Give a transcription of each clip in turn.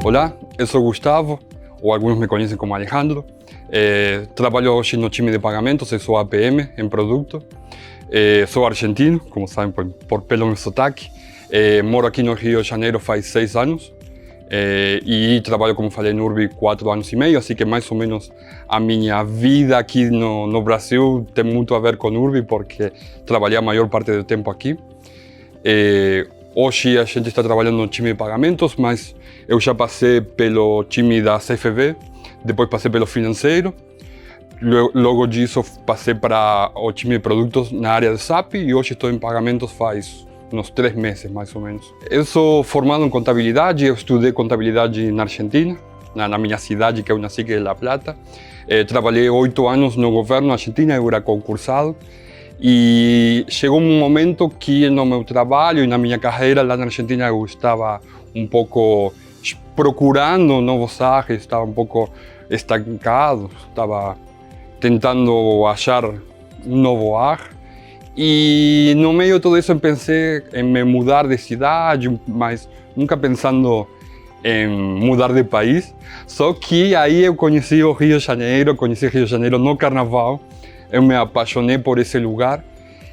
Olá, eu sou Gustavo, ou alguns me conhecem como Alejandro. Trabalho hoje no time de pagamentos, eu sou APM em produto. Sou argentino, como sabem por pelo meu sotaque. Moro aqui no Rio de Janeiro faz 6 anos. E trabalho, como falei, no Urbi 4 anos e meio, assim que mais ou menos a minha vida aqui no Brasil tem muito a ver com o Urbi, porque trabalhei a maior parte do tempo aqui. Hoje a gente está trabalhando no time de pagamentos, mas eu já passei pelo time da CFV, depois passei pelo financeiro, logo disso passei para o time de produtos na área de SAP e hoje estou em pagamentos faz uns 3 meses, mais ou menos. Eu sou formado em contabilidade, eu estudei contabilidade na Argentina, na minha cidade, que eu nasci, que é La Plata. Trabalhei 8 anos no governo argentino, eu era concursado. E chegou um momento que no meu trabalho e na minha carreira lá na Argentina eu estava um pouco procurando novos ares, estava um pouco estancado, estava tentando achar um novo ar. E no meio de tudo isso eu pensei em me mudar de cidade, mas nunca pensando em mudar de país. Só que aí eu conheci o Rio de Janeiro no Carnaval. Eu me apaixonei por esse lugar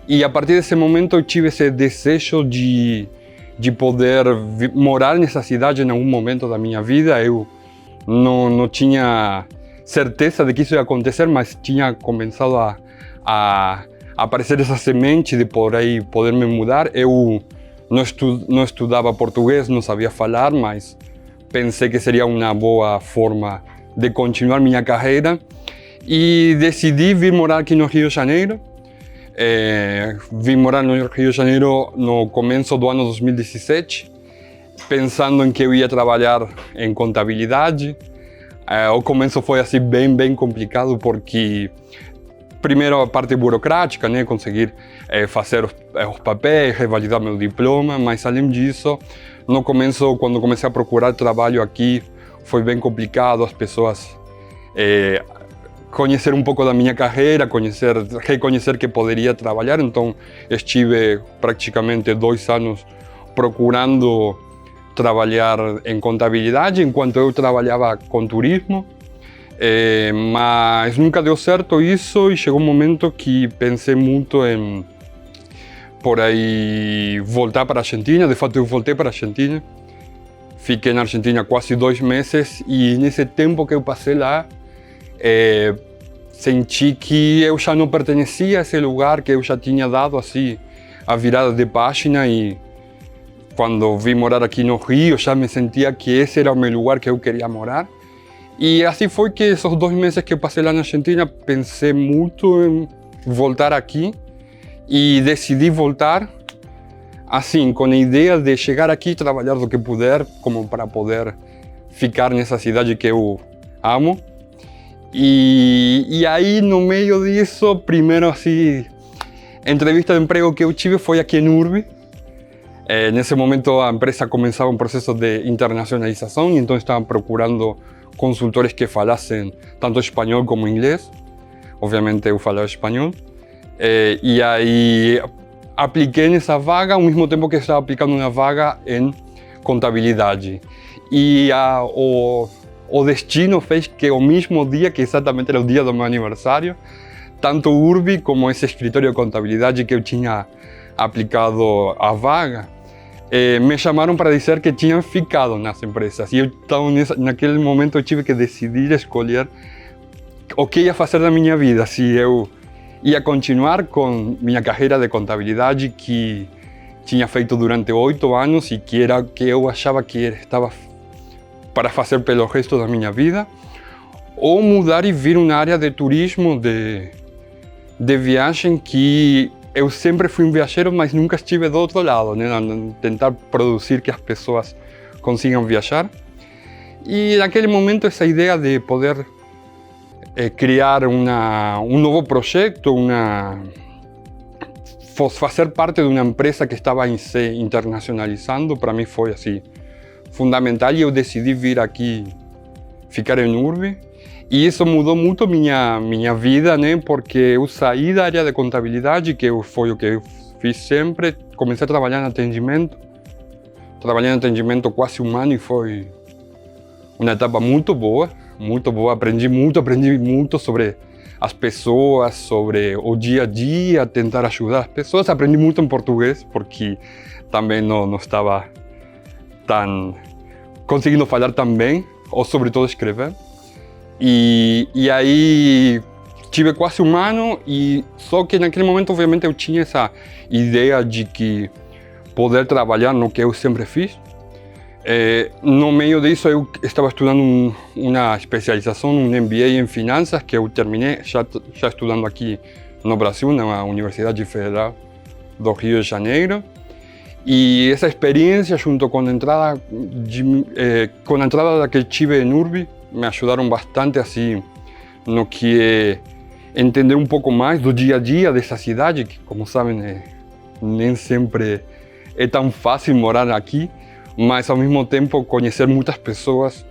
e a partir desse momento eu tive esse desejo de poder morar nessa cidade em algum momento da minha vida. Eu não tinha certeza de que isso ia acontecer, mas tinha começado a aparecer essa semente de por aí poder me mudar. Eu não estudava português, não sabia falar, mas pensei que seria uma boa forma de continuar minha carreira. E decidi vir morar aqui no Rio de Janeiro. Vim morar no Rio de Janeiro no começo do ano 2017, pensando em que eu ia trabalhar em contabilidade. O começo foi assim bem complicado, porque primeiro a parte burocrática, né, conseguir fazer os papéis, revalidar meu diploma, mas além disso, no começo, quando comecei a procurar trabalho aqui, foi bem complicado. As pessoas conhecer um pouco da minha carreira, reconhecer que poderia trabalhar. Então estive praticamente 2 anos procurando trabalhar em contabilidade, enquanto eu trabalhava com turismo, mas nunca deu certo isso e chegou um momento que pensei muito em por aí voltar para a Argentina. De fato eu voltei para a Argentina, fiquei na Argentina quase 2 meses e nesse tempo que eu passei lá, senti que eu já não pertencia a esse lugar, que eu já tinha dado assim a virada de página, e quando vim morar aqui no Rio já me sentia que esse era o meu lugar, que eu queria morar. E assim foi que esses 2 meses que eu passei lá na Argentina pensei muito em voltar aqui e decidi voltar assim com a ideia de chegar aqui e trabalhar do que puder, como para poder ficar nessa cidade que eu amo. E aí, no meio disso, primeiro assim, a entrevista de emprego que eu tive foi aqui em Urbi. Nesse momento a empresa começava um processo de internacionalização, e então estavam procurando consultores que falassem tanto espanhol como inglês. Obviamente eu falava espanhol. E aí apliquei nessa vaga ao mesmo tempo que estava aplicando uma vaga em contabilidade. E o destino fez que o mesmo dia, que exatamente era o dia do meu aniversário, tanto o Urbi como esse escritório de contabilidade que eu tinha aplicado a vaga, me chamaram para dizer que tinham ficado nas empresas. E eu, então, naquele momento eu tive que decidir, escolher o que ia fazer da minha vida. Se eu ia continuar com minha carreira de contabilidade, que tinha feito durante 8 anos e que era que eu achava que estava para fazer pelo resto da minha vida, ou mudar e vir uma área de turismo, de viagem, que eu sempre fui um viajeiro, mas nunca estive do outro lado, né? Tentar produzir que as pessoas consigam viajar. E naquele momento essa ideia de poder criar um novo projeto, fazer parte de uma empresa que estava se internacionalizando, para mim foi assim fundamental, e eu decidi vir aqui, ficar em Urbi. E isso mudou muito minha vida, né? Porque eu saí da área de contabilidade, que foi o que eu fiz sempre, comecei a trabalhar em atendimento. Trabalhei em atendimento quase 1 ano e foi uma etapa muito boa, aprendi muito sobre as pessoas, sobre o dia a dia, tentar ajudar as pessoas. Aprendi muito em português, porque também não estava conseguindo falar tão bem, ou sobretudo escrever. E aí tive quase um ano, e só que naquele momento, obviamente, eu tinha essa ideia de que poder trabalhar no que eu sempre fiz. No meio disso, eu estava estudando uma especialização, um MBA em finanças, que eu terminei já estudando aqui no Brasil, na Universidade Federal do Rio de Janeiro. E essa experiência, junto com a entrada que tive em URB, me ajudaram bastante assim no que é entender um pouco mais do dia a dia dessa cidade, que, como sabem, nem sempre é tão fácil morar aqui, mas ao mesmo tempo conhecer muitas pessoas,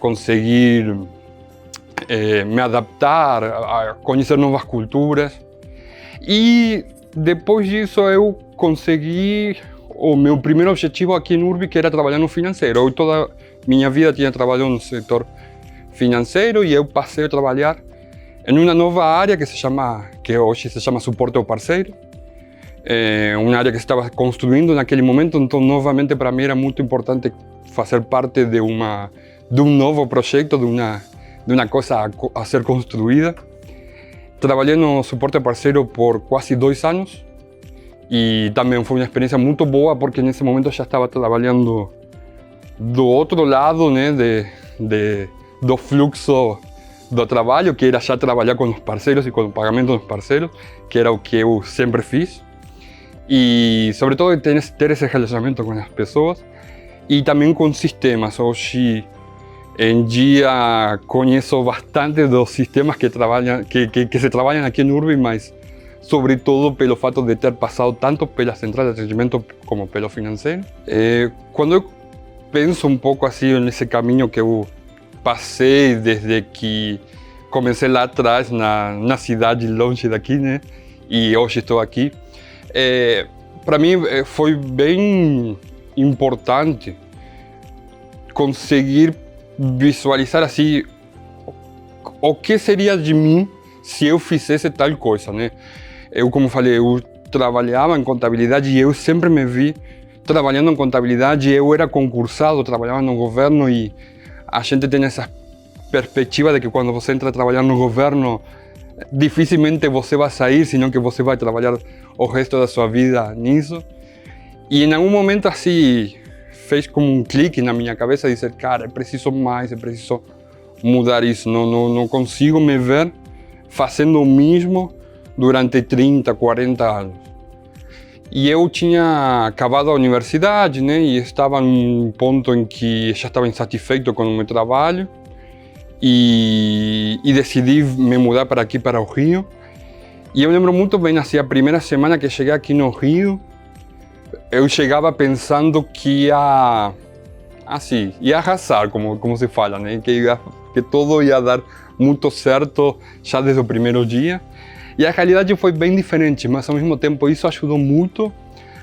conseguir me adaptar, a conhecer novas culturas. E depois disso eu consegui o meu primeiro objetivo aqui em URB, que era trabalhar no financeiro. Eu toda minha vida tinha trabalhado no setor financeiro, e eu passei a trabalhar em uma nova área que hoje se chama suporte ao parceiro. Uma área que estava construindo naquele momento, então novamente para mim era muito importante fazer parte de um novo projeto, de uma coisa a ser construída. Trabalhei no suporte ao parceiro por quase 2 anos, e também foi uma experiência muito boa, porque nesse momento eu já estava trabalhando do outro lado, né, do fluxo do trabalho, que era já trabalhar com os parceiros e com o pagamento dos parceiros, que era o que eu sempre fiz. E, sobretudo, ter esse relacionamento com as pessoas e também com sistemas. Hoje em dia conheço bastante dos sistemas que se trabalham aqui no URB, mas sobretudo pelo fato de ter passado tanto pela central de atendimento como pelo financeiro. Quando eu penso um pouco assim nesse caminho que eu passei desde que comecei lá atrás na cidade longe daqui, né, e hoje estou aqui, para mim foi bem importante conseguir visualizar assim o que seria de mim se eu fizesse tal coisa, né? Eu, como falei, eu trabalhava em contabilidade e eu sempre me vi trabalhando em contabilidade. Eu era concursado, trabalhava no governo, e a gente tem essa perspectiva de que quando você entra a trabalhar no governo, dificilmente você vai sair, senão que você vai trabalhar o resto da sua vida nisso. E em algum momento assim, fez como um clique na minha cabeça, dizer, cara, eu preciso mais, eu preciso mudar isso, não consigo me ver fazendo o mesmo durante 30, 40 anos. E eu tinha acabado a universidade, né, e estava num ponto em que já estava insatisfeito com o meu trabalho, e decidi me mudar para aqui, para o Rio. E eu lembro muito bem, assim, a primeira semana que cheguei aqui no Rio, eu chegava pensando que ia arrasar, como se fala, né, que tudo ia dar muito certo já desde o primeiro dia. E a realidade foi bem diferente, mas ao mesmo tempo isso ajudou muito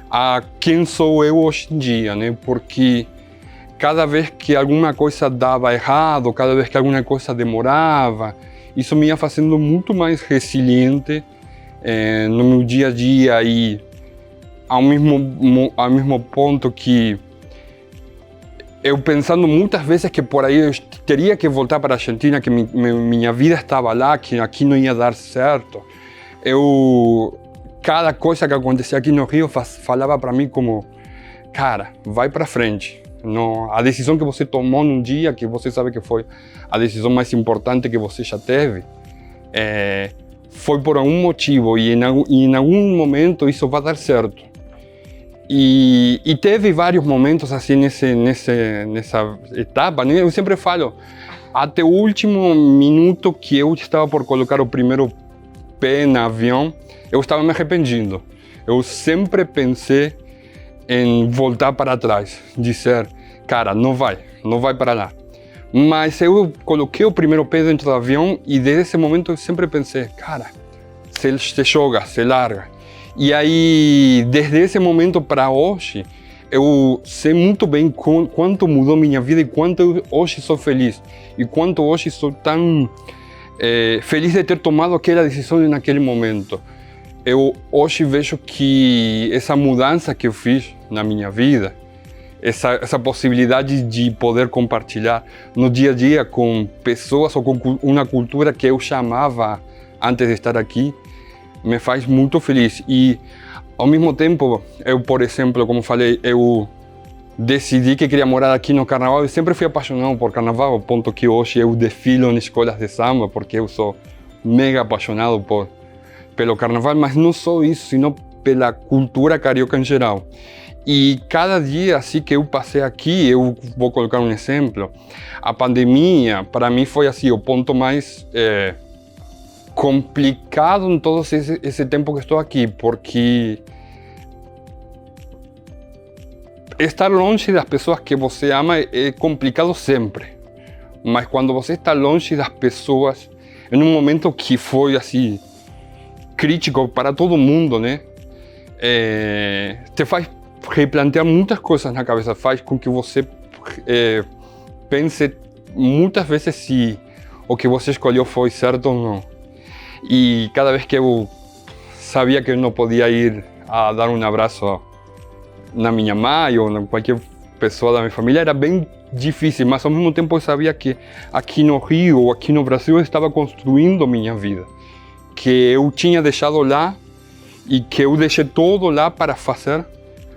a quem sou eu hoje em dia, né? Porque cada vez que alguma coisa dava errado, cada vez que alguma coisa demorava, isso me ia fazendo muito mais resiliente no meu dia a dia, e ao mesmo ponto que eu pensando muitas vezes que por aí eu teria que voltar para a Argentina, que minha vida estava lá, que aqui não ia dar certo. Cada coisa que acontecia aqui no Rio falava para mim como, cara, vai para frente. A decisão que você tomou num dia, que você sabe que foi a decisão mais importante que você já teve, foi por algum motivo, e em algum momento isso vai dar certo. E teve vários momentos assim nessa etapa, né? Eu sempre falo, até o último minuto que eu estava por colocar o primeiro pé no avião, eu estava me arrependendo. Eu sempre pensei em voltar para trás, dizer, cara, não vai para lá. Mas eu coloquei o primeiro pé dentro do avião, e desde esse momento eu sempre pensei, cara, se joga, se larga. E aí, desde esse momento para hoje, eu sei muito bem quanto mudou minha vida e quanto eu hoje sou feliz. E quanto hoje sou tão feliz de ter tomado aquela decisão naquele momento. Eu hoje vejo que essa mudança que eu fiz na minha vida, essa possibilidade de poder compartilhar no dia a dia com pessoas ou com uma cultura que eu chamava antes de estar aqui, me faz muito feliz. E ao mesmo tempo, eu, por exemplo, como falei, eu decidi que queria morar aqui no Carnaval. Eu sempre fui apaixonado por Carnaval, ao ponto que hoje eu desfilo em escolas de samba, porque eu sou mega apaixonado pelo Carnaval, mas não só isso, sino pela cultura carioca em geral. E cada dia assim que eu passei aqui, eu vou colocar um exemplo, a pandemia para mim foi assim o ponto mais complicado em todo esse tempo que estou aqui, porque estar longe das pessoas que você ama é complicado sempre, mas quando você está longe das pessoas, em um momento que foi assim crítico para todo mundo, né? Te faz replantear muitas coisas na cabeça, faz com que você pense muitas vezes se o que você escolheu foi certo ou não. E cada vez que eu sabia que eu não podia ir a dar um abraço na minha mãe ou em qualquer pessoa da minha família, era bem difícil, mas ao mesmo tempo eu sabia que aqui no Rio ou aqui no Brasil eu estava construindo minha vida, que eu tinha deixado lá e que eu deixei tudo lá para fazer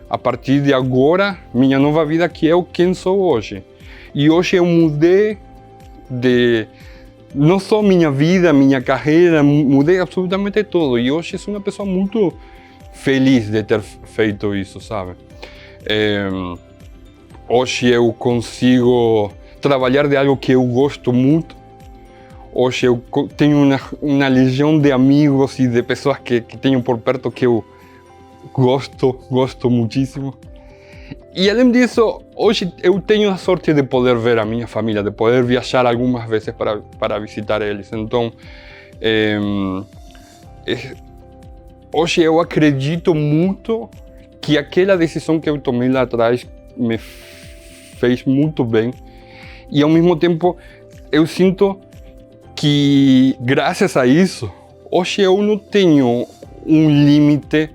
a partir de agora minha nova vida, que é quem sou hoje. E hoje eu mudei não só minha vida, minha carreira, mudei absolutamente tudo. E hoje sou uma pessoa muito feliz de ter feito isso, sabe? Hoje eu consigo trabalhar de algo que eu gosto muito. Hoje eu tenho uma legião de amigos e de pessoas que tenho por perto que eu gosto muitíssimo. E além disso, hoje eu tenho a sorte de poder ver a minha família, de poder viajar algumas vezes para visitar eles. Então, hoje eu acredito muito que aquela decisão que eu tomei lá atrás me fez muito bem. E ao mesmo tempo, eu sinto que graças a isso, hoje eu não tenho um limite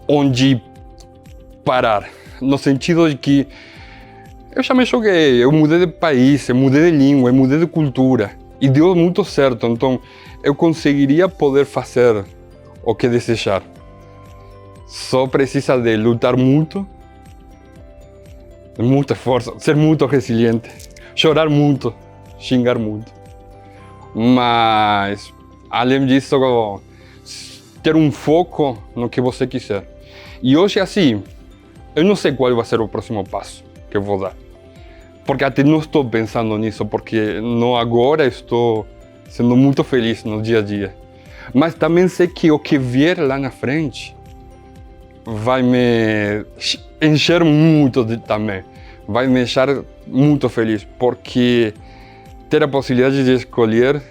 onde parar, no sentido de que eu já me joguei, eu mudei de país, eu mudei de língua, eu mudei de cultura e deu muito certo, então eu conseguiria poder fazer o que desejar. Só precisa de lutar muito esforço, ser muito resiliente, chorar muito, xingar muito, mas além disso, ter um foco no que você quiser. E hoje assim, eu não sei qual vai ser o próximo passo que eu vou dar, porque até não estou pensando nisso, porque no agora estou sendo muito feliz no dia a dia. Mas também sei que o que vier lá na frente vai me encher muito também, vai me deixar muito feliz, porque ter a possibilidade de escolher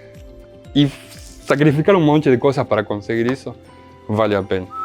e sacrificar um monte de coisas para conseguir isso, vale a pena.